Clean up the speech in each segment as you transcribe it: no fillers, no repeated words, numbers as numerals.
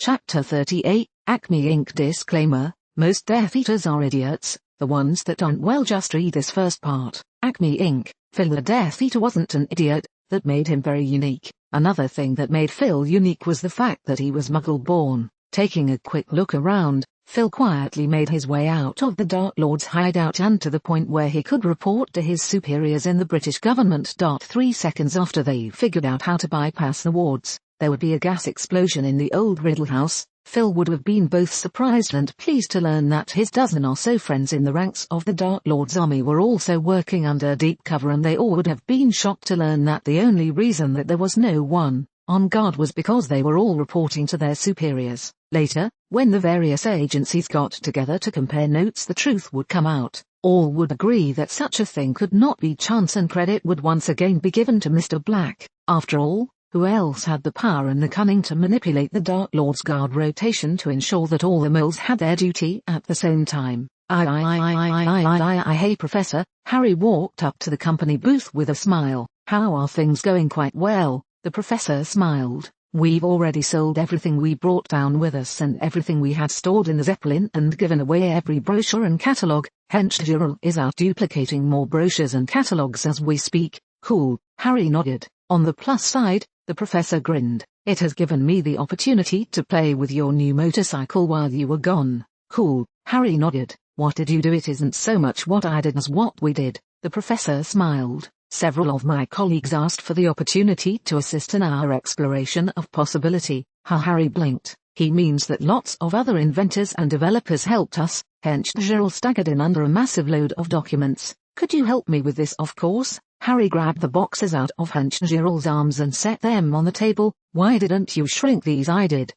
Chapter 38, Acme Inc. Disclaimer: most Death Eaters are idiots. The ones that aren't, well, just read this first part. Acme Inc. Phil the Death Eater wasn't an idiot. That made him very unique. Another thing that made Phil unique was the fact that he was Muggle-born. Taking a quick look around, Phil quietly made his way out of the Dark Lord's hideout and to the point where he could report to his superiors in the British government. 3 seconds after they figured out how to bypass the wards, there would be a gas explosion in the old Riddle House. Phil would have been both surprised and pleased to learn that his dozen or so friends in the ranks of the Dark Lord's army were also working under deep cover, and they all would have been shocked to learn that the only reason that there was no one on guard was because they were all reporting to their superiors. Later, when the various agencies got together to compare notes, the truth would come out. All would agree that such a thing could not be chance, and credit would once again be given to Mr. Black. After all, who else had the power and the cunning to manipulate the Dark Lord's guard rotation to ensure that all the moles had their duty at the same time? Hey Professor, Harry walked up to the company booth with a smile. How are things going? Quite well, the professor smiled. We've already sold everything we brought down with us and everything we had stored in the Zeppelin and given away every brochure and catalogue. Hence Gerald is out duplicating more brochures and catalogues as we speak. Cool, Harry nodded. On the plus side, the professor grinned. It has given me the opportunity to play with your new motorcycle while you were gone. Cool, Harry nodded. What did you do? It isn't so much what I did as what we did. The professor smiled. Several of my colleagues asked for the opportunity to assist in our exploration of possibility. Harry blinked. He means that lots of other inventors and developers helped us. Hence Gerald staggered in under a massive load of documents. Could you help me with this? Of course. Harry grabbed the boxes out of Gerald's arms and set them on the table. Why didn't you shrink these? I did.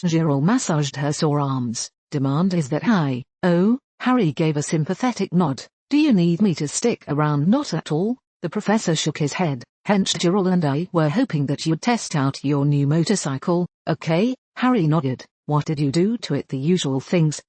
Gerald massaged her sore arms. Demand is that high. Oh, Harry gave a sympathetic nod. Do you need me to stick around? Not at all. The professor shook his head. Gerald and I were hoping that you'd test out your new motorcycle. Okay, Harry nodded. What did you do to it? The usual things.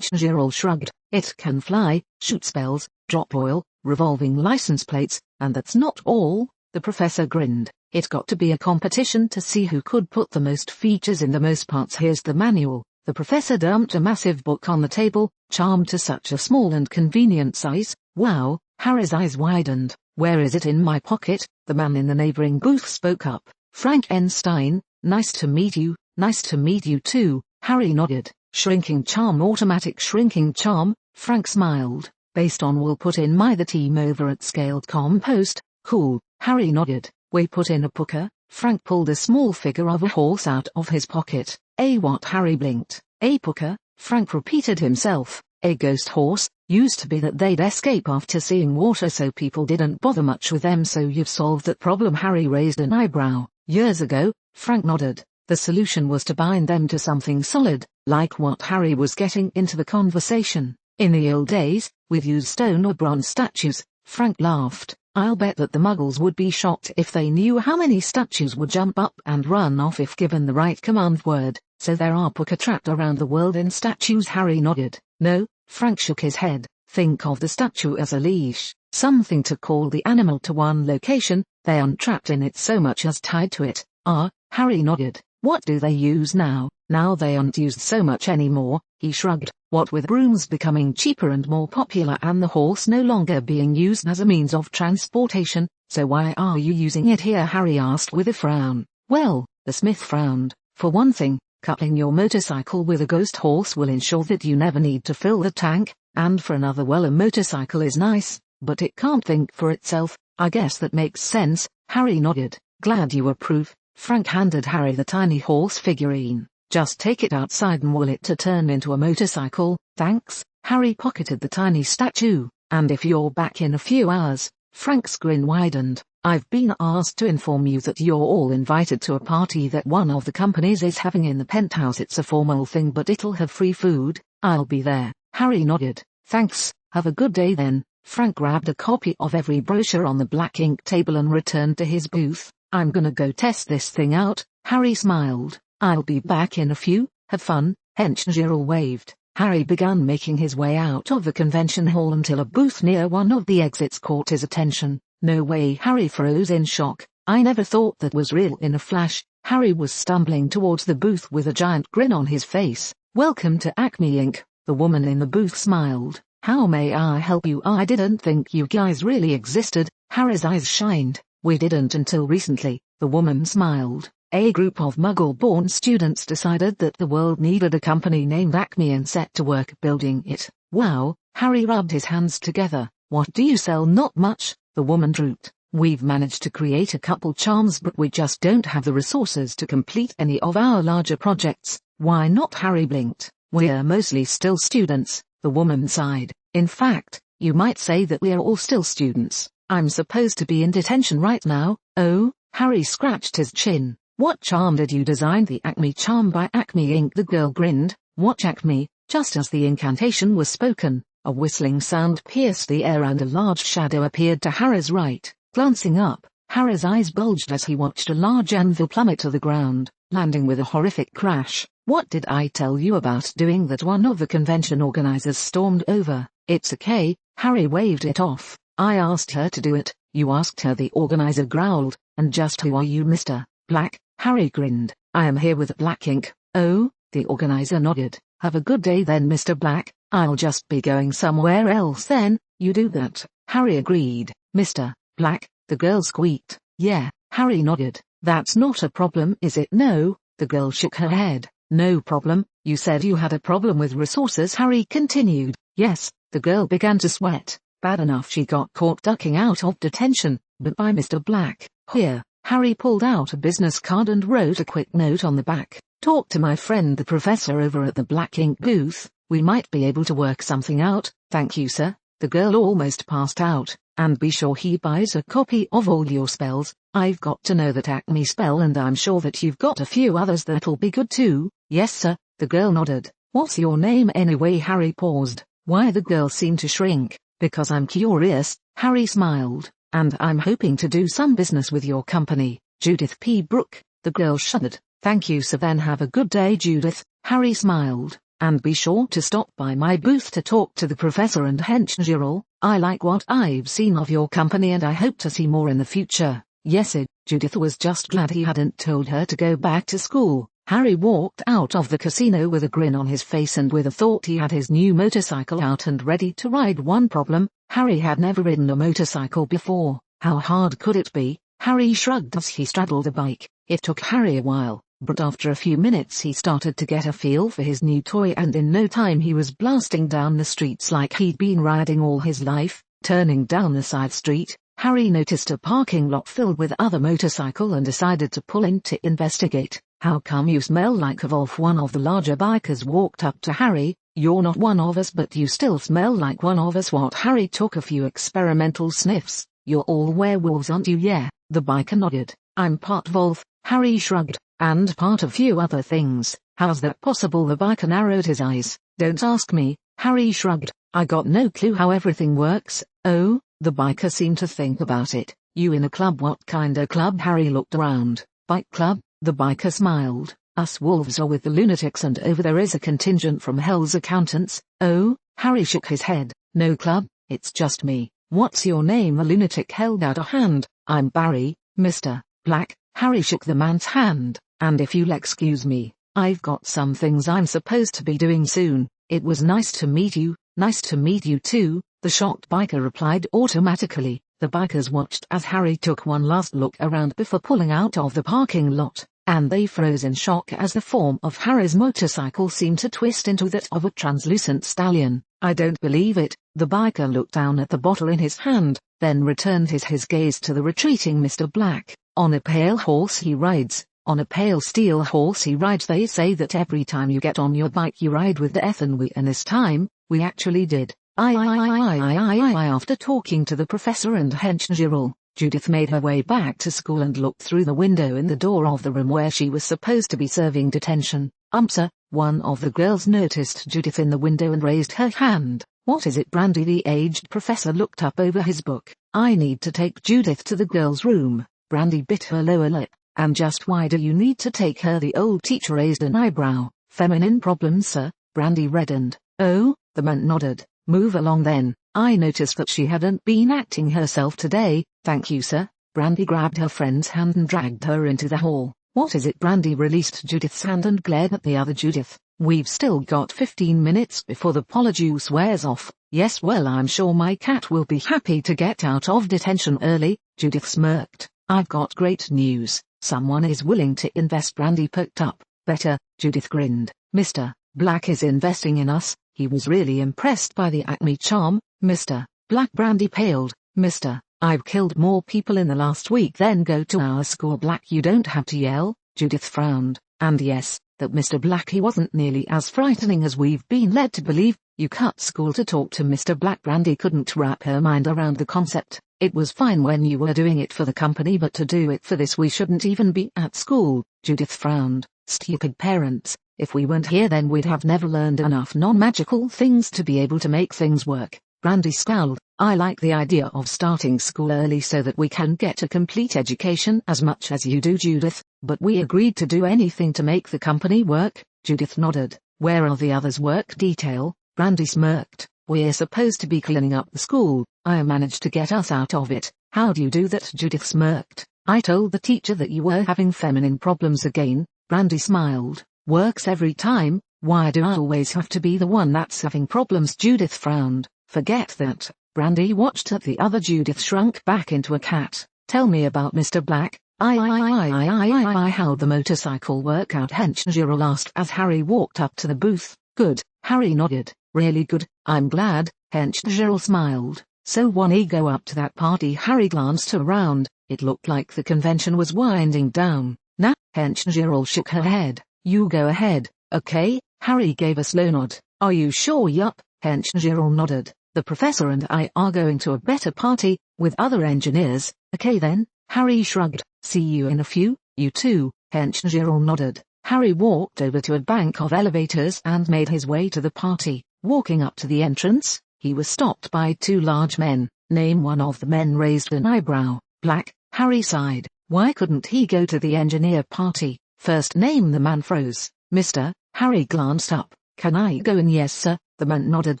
Gerald shrugged. It can fly, shoot spells, drop oil, revolving license plates, and that's not all. The professor grinned. It got to be a competition to see who could put the most features in the most parts. Here's the manual. The professor dumped a massive book on the table, charmed to such a small and convenient size. Wow, Harry's eyes widened. Where is it? In my pocket. The man in the neighboring booth spoke up. Frankenstein, nice to meet you. Nice to meet you too. Harry nodded. Shrinking charm, automatic shrinking charm. Frank smiled. Based on we'll put in the team over at Scaled Compost. Cool, Harry nodded. We put in a puka. Frank pulled a small figure of a horse out of his pocket. A what? Harry blinked. A puka, Frank repeated himself. A ghost horse. Used to be that they'd escape after seeing water, so people didn't bother much with them. So you've solved that problem? Harry raised an eyebrow. Years ago, Frank nodded. The solution was to bind them to something solid, like what? Harry was getting into the conversation. In the old days, we'd use stone or bronze statues. Frank laughed. I'll bet that the Muggles would be shocked if they knew how many statues would jump up and run off if given the right command word. So there are puka trapped around the world in statues? Harry nodded. No, Frank shook his head. Think of the statue as a leash, something to call the animal to one location. They aren't trapped in it so much as tied to it. Ah, Harry nodded. What do they use now? Now they aren't used so much anymore. He shrugged. What with brooms becoming cheaper and more popular and the horse no longer being used as a means of transportation. So why are you using it here? Harry asked with a frown. Well, the smith frowned. For one thing, coupling your motorcycle with a ghost horse will ensure that you never need to fill the tank, and for another, well, a motorcycle is nice, but it can't think for itself. I guess that makes sense. Harry nodded. Glad you approve. Frank handed Harry the tiny horse figurine. Just take it outside and will it to turn into a motorcycle. Thanks. Harry pocketed the tiny statue. And if you're back in a few hours. Frank's grin widened. I've been asked to inform you that you're all invited to a party that one of the companies is having in the penthouse. It's a formal thing, but it'll have free food. I'll be there. Harry nodded. Thanks. Have a good day then. Frank grabbed a copy of every brochure on the black ink table and returned to his booth. I'm gonna go test this thing out. Harry smiled. I'll be back in a few. Have fun. Gerald waved. Harry began making his way out of the convention hall until a booth near one of the exits caught his attention. No way! Harry froze in shock. I never thought that was real. In a flash, Harry was stumbling towards the booth with a giant grin on his face. "Welcome to Acme Inc." The woman in the booth smiled. "How may I help you? I didn't think you guys really existed." Harry's eyes shined. "We didn't until recently," the woman smiled. "A group of Muggle-born students decided that the world needed a company named Acme and set to work building it." "Wow," Harry rubbed his hands together. "What do you sell?" "Not much," the woman drooped. "We've managed to create a couple charms, but we just don't have the resources to complete any of our larger projects." "Why not?" Harry blinked. "We're mostly still students," the woman sighed. "In fact, you might say that we're all still students. I'm supposed to be in detention right now." "Oh?" Harry scratched his chin. "What charm did you design?" "The Acme charm by Acme Inc." The girl grinned. "Watch Acme." Just as the incantation was spoken, a whistling sound pierced the air and a large shadow appeared to Harry's right. Glancing up, Harry's eyes bulged as he watched a large anvil plummet to the ground, landing with a horrific crash. "What did I tell you about doing that?" one of the convention organizers stormed over. "It's okay," Harry waved it off. "I asked her to do it." "You asked her?" the organizer growled. "And just who are you, Mr. Black?" Harry grinned. "I am here with Black Inc." "Oh?" the organizer nodded. "Have a good day then, Mr. Black. I'll just be going somewhere else then." "You do that," Harry agreed. "Mr. Black," the girl squeaked. "Yeah," Harry nodded. "That's not a problem, is it?" "No," the girl shook her head. "No problem." "You said you had a problem with resources," Harry continued. "Yes." The girl began to sweat. "Bad enough she got caught ducking out of detention, but by Mr. Black." "Here." Harry pulled out a business card and wrote a quick note on the back. "Talk to my friend the professor over at the Black Ink booth. We might be able to work something out." "Thank you, sir." The girl almost passed out. "And be sure he buys a copy of all your spells. I've got to know that Acme spell, and I'm sure that you've got a few others that'll be good too." "Yes, sir." The girl nodded. "What's your name anyway?" Harry paused. Why the girl seemed to shrink. "Because I'm curious," Harry smiled. "And I'm hoping to do some business with your company." "Judith P. Brooke." The girl shuddered. "Thank you, sir. Then have a good day, Judith." Harry smiled. "And be sure to stop by my booth to talk to the professor and Henchgerald. I like what I've seen of your company and I hope to see more in the future." "Yes, sir." Judith was just glad he hadn't told her to go back to school. Harry walked out of the casino with a grin on his face and with a thought he had his new motorcycle out and ready to ride. One problem, Harry had never ridden a motorcycle before. How hard could it be? Harry shrugged as he straddled the bike. It took Harry a while, but after a few minutes he started to get a feel for his new toy, and in no time he was blasting down the streets like he'd been riding all his life. Turning down the side street, Harry noticed a parking lot filled with other motorcycles and decided to pull in to investigate. "How come you smell like a wolf?" One of the larger bikers walked up to Harry. "You're not one of us, but you still smell like one of us." "What?" Harry took a few experimental sniffs. "You're all werewolves, aren't you?" "Yeah." The biker nodded. "I'm part wolf," Harry shrugged, "and part a few other things." "How's that possible?" The biker narrowed his eyes. "Don't ask me," Harry shrugged. "I got no clue how everything works." "Oh?" The biker seemed to think about it. "You in a club?" "What kind of club?" Harry looked around. "Bike club?" The biker smiled. "Us wolves are with the lunatics, and over there is a contingent from Hell's accountants." "Oh?" Harry shook his head. "No club, it's just me." "What's your name?" The lunatic held out a hand. "I'm Barry, Mr. Black." Harry shook the man's hand. "And if you'll excuse me, I've got some things I'm supposed to be doing soon." "It was nice to meet you." "Nice to meet you too," the shocked biker replied automatically. The bikers watched as Harry took one last look around before pulling out of the parking lot, and they froze in shock as the form of Harry's motorcycle seemed to twist into that of a translucent stallion. "I don't believe it." The biker looked down at the bottle in his hand, then returned his gaze to the retreating Mr. Black. "On a pale horse he rides. On a pale steel horse he rides. They say that every time you get on your bike you ride with death, and this time, we actually did." After talking to the professor and Henchgerald, Judith made her way back to school and looked through the window in the door of the room where she was supposed to be serving detention. Sir," one of the girls noticed Judith in the window and raised her hand. "What is it, Brandy?" The aged professor looked up over his book. "I need to take Judith to the girls' room." Brandy bit her lower lip. "And just why do you need to take her?" The old teacher raised an eyebrow. "Feminine problems, sir." Brandy reddened. "Oh?" The man nodded. "Move along then. I noticed that she hadn't been acting herself today." "Thank you, sir." Brandy grabbed her friend's hand and dragged her into the hall. What is it? Brandy released Judith's hand and glared at the other Judith. We've still got 15 minutes before the polyjuice wears off. Yes, well, I'm sure my cat will be happy to get out of detention early, Judith smirked. I've got great news. Someone is willing to invest. Brandy perked up. Better, Judith grinned. Mr. Black is investing in us. He was really impressed by the Acme charm. Mr. Black. Brandy paled. Mr. I've killed more people in the last week than go to our school. Black, you don't have to yell, Judith frowned. And yes, that Mr. Black, he wasn't nearly as frightening as we've been led to believe. You cut school to talk to Mr. Black. Brandy couldn't wrap her mind around the concept. It was fine when you were doing it for the company, but to do it for this, we shouldn't even be at school. Judith frowned. Stupid parents. If we weren't here, then we'd have never learned enough non-magical things to be able to make things work. Brandy scowled. I like the idea of starting school early so that we can get a complete education as much as you do, Judith, but we agreed to do anything to make the company work. Judith nodded. Where are the others? Work detail. Brandy smirked. We're supposed to be cleaning up the school. I managed to get us out of it. How do you do that? Judith smirked. I told the teacher that you were having feminine problems again. Brandy smiled. Works every time. Why do I always have to be the one that's having problems? Judith frowned. Forget that. Brandy watched as the other Judith shrunk back into a cat. Tell me about Mr. Black. How'd the motorcycle workout? Henchgerald asked as Harry walked up to the booth. Good. Harry nodded. Really good. I'm glad. Henchgerald smiled. So wanna go up to that party? Harry glanced around. It looked like the convention was winding down. Nah. Henchgerald shook her head. You go ahead. Okay. Harry gave a slow nod. Are you sure? Yup. Henchgerald nodded. The professor and I are going to a better party, with other engineers. Okay then. Harry shrugged. See you in a few. You too. Henchgerald nodded. Harry walked over to a bank of elevators and made his way to the party. Walking up to the entrance, he was stopped by two large men. Name. One of the men raised an eyebrow. Black. Harry sighed. Why couldn't he go to the engineer party? First name. The man froze. Mister. Harry glanced up. Can I go in? Yes, sir. The man nodded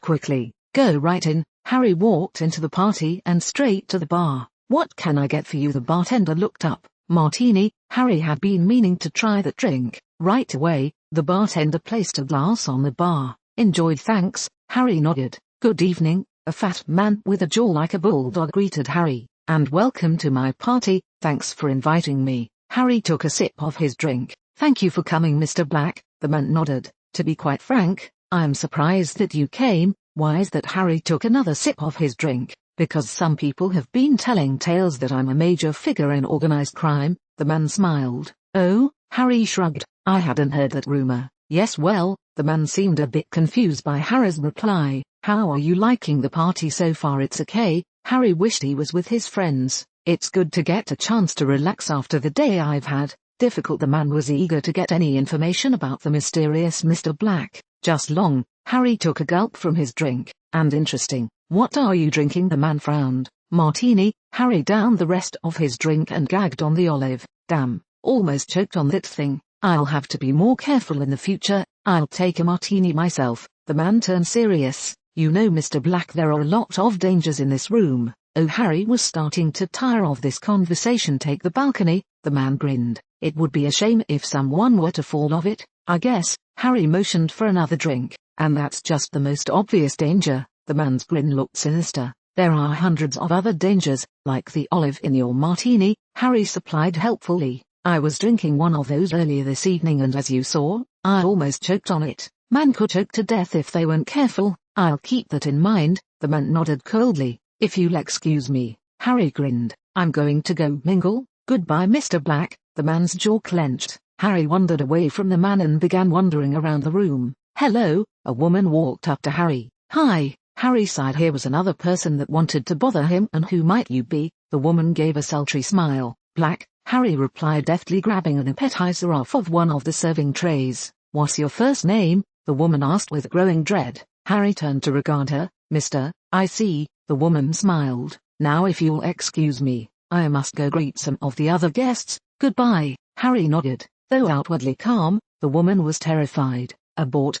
quickly. Go right in. Harry walked into the party and straight to the bar. What can I get for you? The bartender looked up. Martini. Harry had been meaning to try that drink. Right away, the bartender placed a glass on the bar. Enjoyed, thanks. Harry nodded. Good evening. A fat man with a jaw like a bulldog greeted Harry. And welcome to my party. Thanks for inviting me. Harry took a sip of his drink. Thank you for coming, Mr. Black. The man nodded. To be quite frank, I'm surprised that you came. Why is that? Harry took another sip of his drink. Because some people have been telling tales that I'm a major figure in organized crime. The man smiled. Oh? Harry shrugged. I hadn't heard that rumor. Yes, well, the man seemed a bit confused by Harry's reply. How are you liking the party so far? It's okay. Harry wished he was with his friends. It's good to get a chance to relax after the day I've had. Difficult. The man was eager to get any information about the mysterious Mr. Black. Just long. Harry took a gulp from his drink. And interesting. What are you drinking? The man frowned. Martini. Harry downed the rest of his drink and gagged on the olive. Damn, almost choked on that thing. I'll have to be more careful in the future. I'll take a martini myself. The man turned serious. You know, Mr. Black, there are a lot of dangers in this room. Oh, Harry was starting to tire of this conversation. Take the balcony. The man grinned. It would be a shame if someone were to fall off it, I guess. Harry motioned for another drink. And that's just the most obvious danger. The man's grin looked sinister. There are hundreds of other dangers, like the olive in your martini. Harry supplied helpfully. I was drinking one of those earlier this evening and as you saw, I almost choked on it. Man could choke to death if they weren't careful. I'll keep that in mind. The man nodded coldly. If you'll excuse me. Harry grinned. I'm going to go mingle. Goodbye, Mr. Black. The man's jaw clenched. Harry wandered away from the man and began wandering around the room. Hello. A woman walked up to Harry. Hi. Harry sighed. Here was another person that wanted to bother him. And who might you be? The woman gave a sultry smile. Black. Harry replied, deftly grabbing an appetizer off of one of the serving trays. What's your first name? The woman asked with growing dread. Harry turned to regard her. Mister, I see. The woman smiled. Now if you'll excuse me, I must go greet some of the other guests. Goodbye. Harry nodded. Though outwardly calm, the woman was terrified. Abort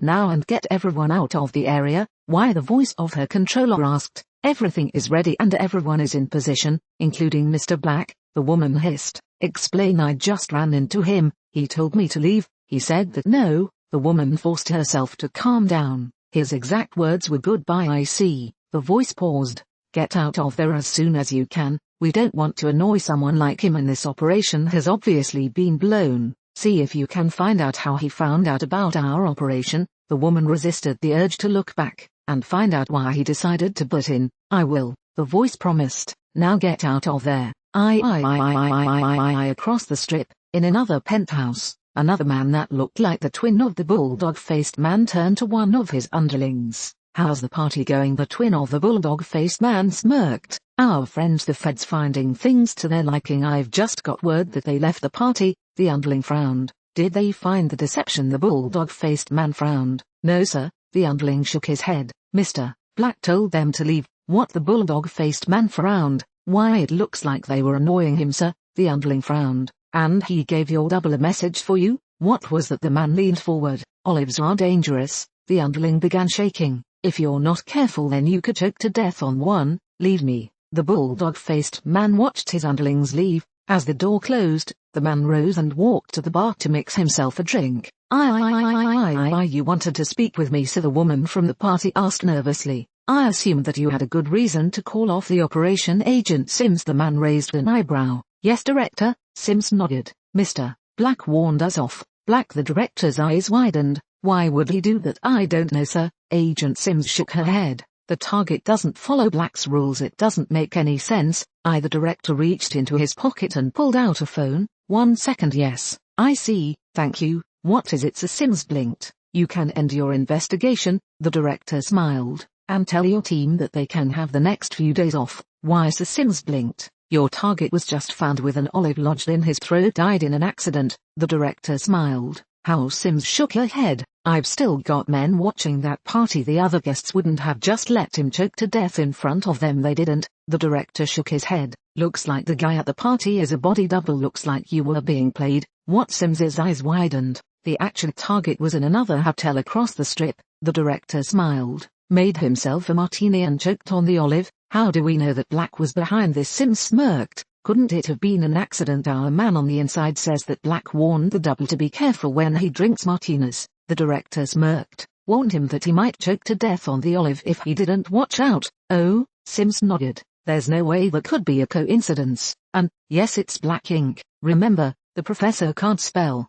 now and get everyone out of the area. Why? The voice of her controller asked. Everything is ready and everyone is in position, including Mr. Black, the woman hissed. Explain. I just ran into him, he told me to leave, he said that no, the woman forced herself to calm down. His exact words were goodbye. I see. The voice paused. Get out of there as soon as you can, we don't want to annoy someone like him and this operation has obviously been blown. See if you can find out how he found out about our operation. The woman resisted the urge to look back and find out why he decided to butt in. I will, the voice promised. Now get out of there. Across the strip, in another penthouse, another man that looked like the twin of the bulldog-faced man turned to one of his underlings. How's the party going? The twin of the bulldog-faced man smirked. Our friends the feds finding things to their liking. I've just got word that they left the party. The underling frowned. Did they find the deception? The bulldog-faced man frowned. No sir, the underling shook his head. Mr. Black told them to leave. What? The bulldog-faced man frowned. Why, it looks like they were annoying him sir, the underling frowned. And he gave your double a message for you? What was that? The man leaned forward. Olives are dangerous, the underling began shaking. If you're not careful then you could choke to death on one. Leave me. The bulldog-faced man watched his underlings leave. As the door closed, the man rose and walked to the bar to mix himself a drink. You wanted to speak with me sir, the woman from the party asked nervously. I assumed that you had a good reason to call off the operation. Agent Sims. The man raised an eyebrow. Yes director, Sims nodded. Mr. Black warned us off. Black. The director's eyes widened. Why would he do that? I don't know sir. Agent Sims shook her head. The target doesn't follow Black's rules. It doesn't make any sense. The director reached into his pocket and pulled out a phone. 1 second. Yes, I see, thank you. What is it sir? Sims blinked. You can end your investigation, the director smiled, and tell your team that they can have the next few days off. Why sir? Sims blinked. Your target was just found with an olive lodged in his throat. Died in an accident, the director smiled. How? Sims shook her head. I've still got men watching that party. The other guests wouldn't have just let him choke to death in front of them. They didn't. The director shook his head. Looks like the guy at the party is a body double. Looks like you were being played. What? Sims's eyes widened. The actual target was in another hotel across the strip. The director smiled, made himself a martini and choked on the olive. How do we know that Black was behind this? Sims smirked. Couldn't it have been an accident? Our man on the inside says that Black warned the double to be careful when he drinks martinis. The director smirked. Warned him that he might choke to death on the olive if he didn't watch out. Oh, Sims nodded. There's no way that could be a coincidence. And, yes, it's black ink. Remember, the professor can't spell.